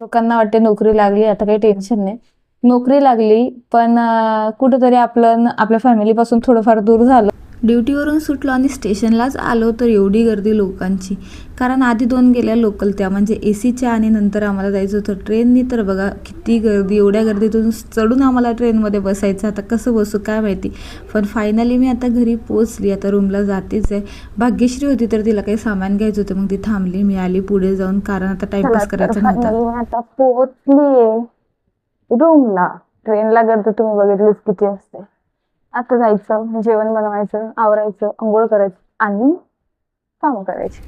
लोकांना वाटते नोकरी लागली आता काही टेन्शन नाही. नोकरी लागली पण कुठेतरी आपल्या फॅमिलीपासून थोडंफार दूर झालं. ड्युटीवरून सुटलो आणि स्टेशनलाच आलो तर एवढी गर्दी लोकांची. कारण आधी 2 गेल्या लोकल त्या म्हणजे एसीच्या आणि नंतर आम्हाला जायचं होतं ट्रेननी. तर बघा किती गर्दी, एवढ्या गर्दीतून चढून आम्हाला ट्रेनमध्ये बसायचं. आता कसं बसू काय माहिती. पण फायनली मी आता घरी पोचली, आता रूमला जातेच आहे. भाग्यश्री होती तर तिला काही सामान घ्यायचं होतं, मग ती थांबली. मी आली पुढे जाऊन कारण आता टाइमपास करायचा नव्हता. आता पोहोचलीये रूमला. ट्रेनला गर्दी तुम्ही बघितलीच किती असते. आता जायचं, जेवण बनवायचं, आवरायचं, अंघोळ करायचं आणि काम करायची.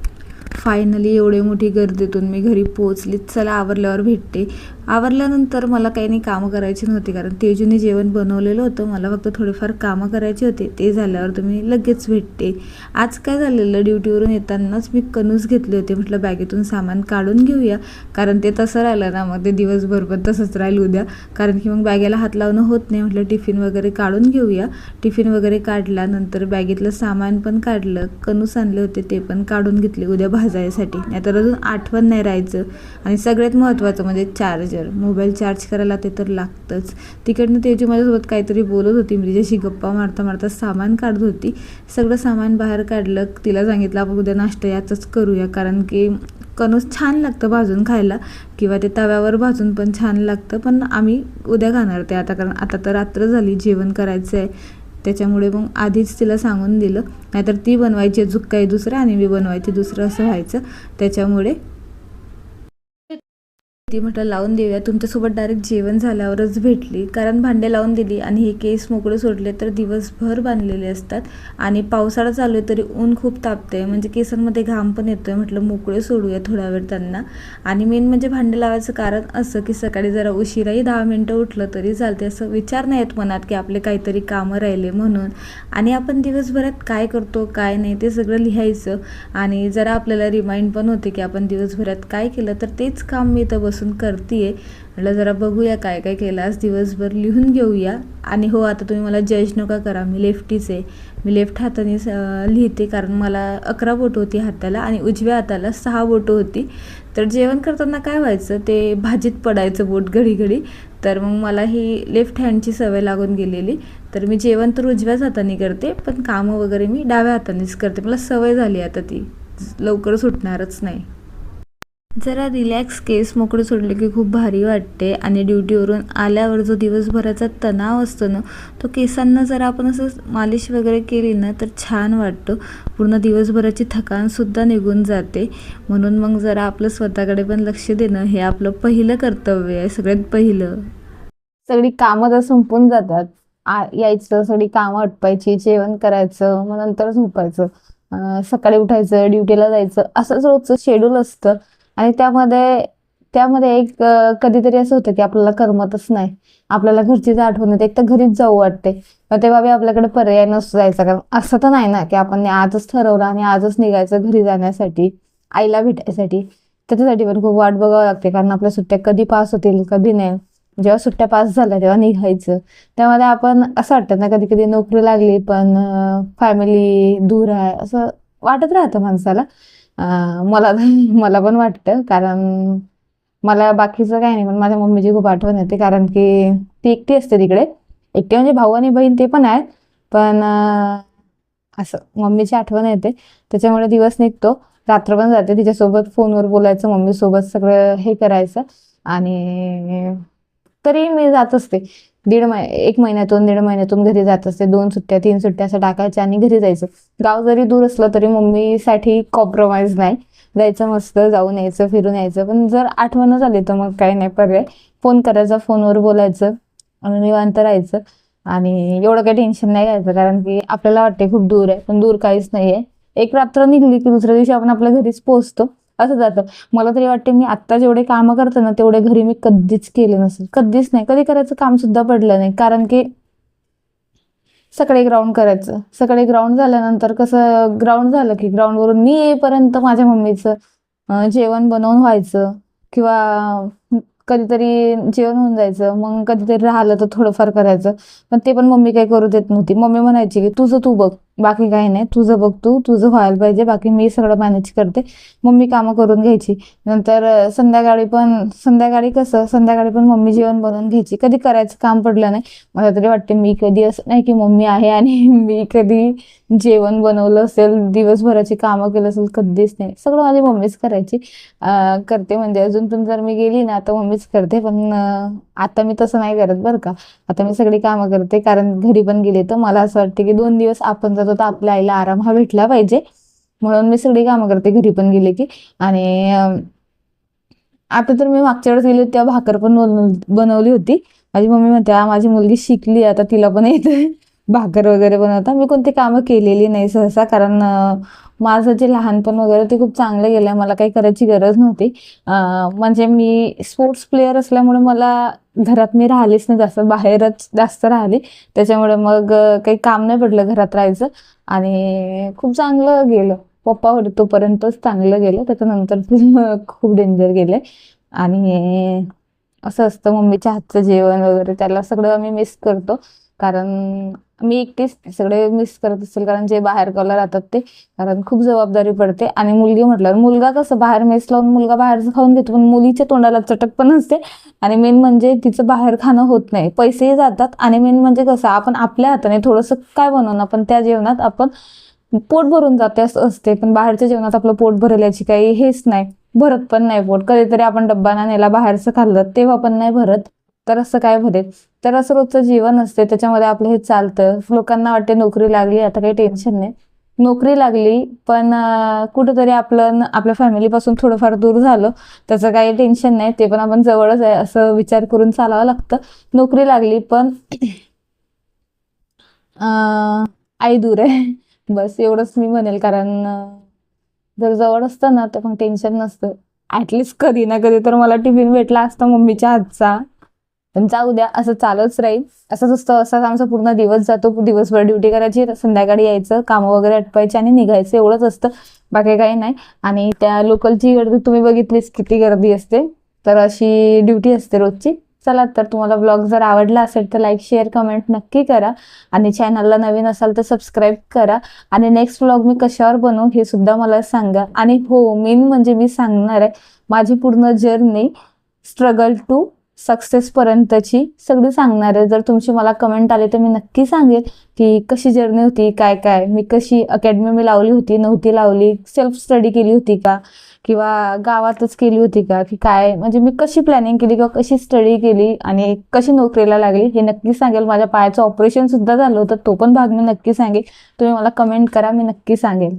फायनली एवढी मोठी गर्दीतून मी घरी पोहोचली. चला आवरल्यावर भेटते. आवरल्यानंतर मला काही नाही कामं करायची नव्हती कारण तेजूने जेवण बनवलेलं होतं. मला फक्त थोडेफार कामं करायचे होते. ते झाल्यावर तुम्ही लगेच भेटते. आज काय झालेलं, ड्युटीवरून येतानाच मी कणूस घेतले होते. म्हटलं बॅगेतून सामान काढून घेऊया कारण ते तसं राहिलं ना मग ते दिवसभर पण तसंच राहील उद्या. कारण की मग बॅगेला हात लावणं होत नाही. म्हटलं टिफिन वगैरे काढून घेऊया. टिफिन वगैरे काढला, नंतर बॅगेतलं सामान पण काढलं. कणूस आणले होते ते पण काढून घेतले उद्या भाजायसाठी, नाहीतर अजून आठवण नाही राहायचं. आणि सगळ्यात महत्त्वाचं म्हणजे चार्जर. मोबाईल चार्ज करायला ते तर लागतंच. तिकडनं तेजू माझ्यासोबत काहीतरी बोलत होती. मी तिच्याशी गप्पा मारता मारता सामान काढत होती. सगळं सामान बाहेर काढलं. तिला सांगितलं आपण उद्या नाश्ता याचंच करूया कारण की कणूस छान लागतं भाजून खायला किंवा ते तव्यावर भाजून पण छान लागतं. पण आम्ही उद्या खाणार ते आता, कारण आता तर रात्र झाली, जेवण करायचं आहे. त्याच्यामुळे मग आधीच तिला सांगून दिलं, नाहीतर ती बनवायची अजून काही दुसरं आणि मी बनवायची दुसरं असं व्हायचं. त्याच्यामुळे ती म्हटलं लावून देऊया. तुमच्यासोबत डायरेक्ट जेवण झाल्यावरच भेटली कारण भांडे लावून दिली आणि हे केस मोकळे सोडले तर दिवसभर बांधलेले असतात आणि पावसाळा चालू आहे तरी ऊन खूप तापते म्हणजे केसांमध्ये घाम पण येतोय. म्हटलं मोकळे सोडूया थोडा वेळ त्यांना. आणि मेन म्हणजे भांडे लावायचं कारण असं की सकाळी जरा उशिराही 10 मिनटं उठलं तरी चालते. असं विचार नाही येत मनात की आपले काहीतरी कामं राहिले म्हणून. आणि आपण दिवसभरात काय करतो काय नाही ते सगळं लिहायचं आणि जरा आपल्याला रिमाइंड पण होते की आपण दिवसभरात काय केलं. तर तेच काम मी इथं बसून करतीये. म्हटलं जरा बघूया काय काय केलं आज दिवसभर, लिहून घेऊया. आणि हो, आता तुम्ही मला जज नका करा, मी लेफ्टीच आहे. मी लेफ्ट हाताने लिहिते कारण मला 11 बोटं होती हाताला आणि उजव्या हाताला 6 बोटं होती. तर जेवण करताना काय व्हायचं, ते भाजीत पडायचं बोट घडी घडी. तर मग मला ही लेफ्ट हँडची सवय लागून गेलेली. तर मी जेवण तर उजव्याच हाताने करते पण कामं वगैरे मी डाव्या हातानेच करते. मला सवय झाली आता, ती लवकर सुटणारच नाही. जरा रिलॅक्स, केस मोकळे सोडले की खूप भारी वाटते. आणि ड्युटीवरून आल्यावर जो दिवसभराचा तणाव असतो ना, तो केसांना जरा आपण असं मालिश वगैरे केली ना तर छान वाटतं. पूर्ण दिवसभराची थकानसुद्धा निघून जाते. म्हणून मग जरा आपलं स्वतःकडे पण लक्ष देणं हे आपलं पहिलं कर्तव्य आहे, सगळ्यात पहिलं. सगळी कामं तर संपून जातात. यायचं, सगळी कामं आटपायची, जेवण करायचं, मग नंतर झोपायचं. सकाळी उठायचं, ड्युटीला जायचं, असंच रोजचं शेड्यूल असतं. आणि त्यामध्ये त्यामध्ये एक कधीतरी असं होतं की आपल्याला करमतच नाही. आपल्याला घरचीच आठवण येते. एक तर घरीच जाऊ वाटते. मग तेव्हा बी आपल्याकडे पर्याय नसतो जायचा. कारण असं तर नाही ना की आपण आजच ठरवलं आणि आजच निघायचं घरी जाण्यासाठी, आईला भेटायसाठी. त्याच्यासाठी पण खूप वाट बघावं लागते कारण आपल्या सुट्ट्या कधी पास होतील कधी नाही. जेव्हा सुट्ट्या पास झाल्या तेव्हा निघायचं. त्यामध्ये आपण असं वाटतं ना कधी कधी नोकरी लागली पण फॅमिली दूर आहे असं वाटत राहतं माणसाला. मला मला पण वाटतं कारण मला बाकीचं काही नाही पण माझ्या मम्मीची खूप आठवण येते कारण की ती एकटी असते तिकडे. एकटी म्हणजे भाऊ आणि बहीण ते पण आहेत पण असं मम्मीची आठवण येते. त्याच्यामुळे दिवस निघतो, रात्र पण जाते तिच्यासोबत फोनवर बोलायचं, मम्मीसोबत सगळं हे करायचं. आणि तरी मी जात असते. 1 महिन्यातून 1.5 महिन्यातून घरी जात असते. 2 सुट्ट्या 3 सुट्ट्या असं टाकायच्या आणि घरी जायचं. गाव जरी दूर असलं तरी मम्मीसाठी कॉम्प्रोमाइज नाही. जायचं, मस्त जाऊन यायचं, फिरून यायचं. पण जर आठवण झाली तर मग काही नाही पर्याय, फोन करायचा, फोनवर बोलायचं आणि निवांत राहायचं. आणि एवढं काही टेन्शन नाही घ्यायचं कारण की आपल्याला वाटते खूप दूर आहे पण दूर काहीच नाहीये. एक रात्र निघली की दुसऱ्या दिवशी आपण आपल्या घरीच पोहोचतो, असं जातं. मला तरी वाटते मी आत्ता जेवढे कामं करते ना तेवढे घरी मी कधीच केले नसेल, कधीच नाही. कधी करायचं काम सुद्धा पडलं नाही कारण की सकाळी ग्राउंड करायचं. सकाळी ग्राउंड झाल्यानंतर कसं, ग्राउंड झालं की ग्राउंडवरून मी येईपर्यंत माझ्या मम्मीचं जेवण बनवून व्हायचं किंवा कधीतरी जेवण होऊन जायचं. मग कधीतरी राहिलं तर थोडंफार करायचं. पण ते पण मम्मी काही करू देत नव्हती. मम्मी म्हणायची की तुझं तू बघ, बाकी काही नाही, तुझं बघ, तुझं व्हायला पाहिजे, बाकी मी सगळं मॅनेज करते. मम्मी कामं करून घ्यायची. नंतर संध्याकाळी कसं, संध्याकाळी पण मम्मी जेवण बनवून घ्यायची. कधी करायचं काम पडलं नाही. मला तरी वाटते मी कधी असं नाही की मम्मी आहे आणि मी कधी जेवण बनवलं असेल, दिवसभराची कामं केलं असेल, कधीच नाही. सगळं माझी मम्मीच करायची. करते म्हणजे अजून पण जर मी गेली ना तर मम्मीच करते. पण आता मी तसं नाही करत बरं का. आता मी सगळी कामं करते, कारण घरी पण गेले तर मला असं वाटतं की 2 दिवस आपण जातो तर आपल्या आईला आराम हा भेटला पाहिजे. म्हणून मी सगळी कामं करते घरी पण गेले की. आणि आता तर मी मागच्या वेळेस गेली होती तेव्हा भाकर पण बनवली होती. माझी मम्मी म्हणते माझी मुलगी शिकली, आता तिला पण येते भाकर वगैरे बनवता. मी कोणती कामं केलेली नाही सहसा, कारण माझं जे लहानपण वगैरे ते खूप चांगलं गेलं. मला काही करायची गरज नव्हती. म्हणजे मी स्पोर्ट्स प्लेयर असल्यामुळे मला घरात मी राहिलीच नाही जास्त, बाहेरच जास्त राहिली. त्याच्यामुळे मग काही काम नाही पडलं घरात राहायचं आणि खूप चांगलं गेलं. पप्पा होते तोपर्यंतच चांगलं गेलं, त्याच्यानंतर खूप डेंजर गेले. आणि असं असतं मम्मीच्या हातचं जेवण वगैरे, त्याला सगळं आम्ही मिस करतो. कारण मी एकटीच सगळे मिस करत असेल, कारण जे बाहेर गावला राहतात ते, कारण खूप जबाबदारी पडते. आणि मुलगी म्हटल्यावर, मुलगा कसं बाहेर मेस लावून मुलगा बाहेरचं खाऊन घेतो, पण मुलीच्या तोंडाला चटक पण असते. आणि मेन म्हणजे तिचं बाहेर खाणं होत नाही, पैसेही जातात. आणि मेन म्हणजे कसं, आपण आपल्या हाताने थोडंसं काय बनवणार, पण त्या जेवणात आपण पोट भरून जाते असं असते. पण बाहेरच्या जेवणात आपलं पोट भरेल याची काही हेच नाही, भरत पण नाही पोट. कधीतरी आपण डब्बा ना नेला बाहेरचं खाल्लं तेव्हा पण नाही भरत, तर असं काय भरेल. तर असं रोजचं जीवन असते, त्याच्यामध्ये आपलं हे चालतं. लोकांना वाटते नोकरी लागली आता काही टेन्शन नाही. नोकरी लागली पण कुठंतरी आपल्या फॅमिलीपासून थोडंफार दूर झालं, त्याचं काही टेन्शन नाही. ते पण आपण जवळच आहे असं विचार करून चालावं लागतं. नोकरी लागली पण आई दूर आहे बस एवढंच मी म्हणेल. कारण जर जवळ असतं ना तर मग टेन्शन नसतं. ॲटलिस्ट कधी ना कधी तर मला टिफिन भेटला असता मम्मीच्या हातचा. पण जाऊ द्या, असं चालूच राहील. असंच असतं, असाच आमचा पूर्ण दिवस जातो. दिवसभर ड्युटी करायची, संध्याकाळी यायचं, कामं वगैरे आटपायची आणि निघायचं, एवढंच असतं, बाकी काही नाही. आणि त्या लोकलची गर्दी तुम्ही बघितलीच किती गर्दी असते. तर अशी ड्युटी असते रोजची. चला, तर तुम्हाला ब्लॉग जर आवडला असेल तर लाईक, शेअर, कमेंट नक्की करा. आणि चॅनलला नवीन असाल तर सबस्क्राईब करा. आणि नेक्स्ट व्लॉग मी कशावर बनवू हे सुद्धा मला सांगा. आणि हो, मेन म्हणजे मी सांगणार आहे माझी पूर्ण जर्नी, स्ट्रगल टू सक्सेस पर्यंतची सगळी सांगणार आहे. जर तुमची मला कमेंट आली तर मी नक्की सांगेल की कशी जर्नी होती, काय काय, मी कशी अकॅडमी मी लावली होती, नव्हती लावली, सेल्फ स्टडी केली होती का, किंवा गावातच केली होती का, की काय, म्हणजे मी कशी प्लॅनिंग केली किंवा कशी स्टडी केली आणि कशी नोकरीला लागली हे नक्की सांगेल. माझ्या पायाचं ऑपरेशन सुद्धा झालं होतं, तो पण भाग मी नक्की सांगेल. तुम्ही मला कमेंट करा, मी नक्की सांगेल.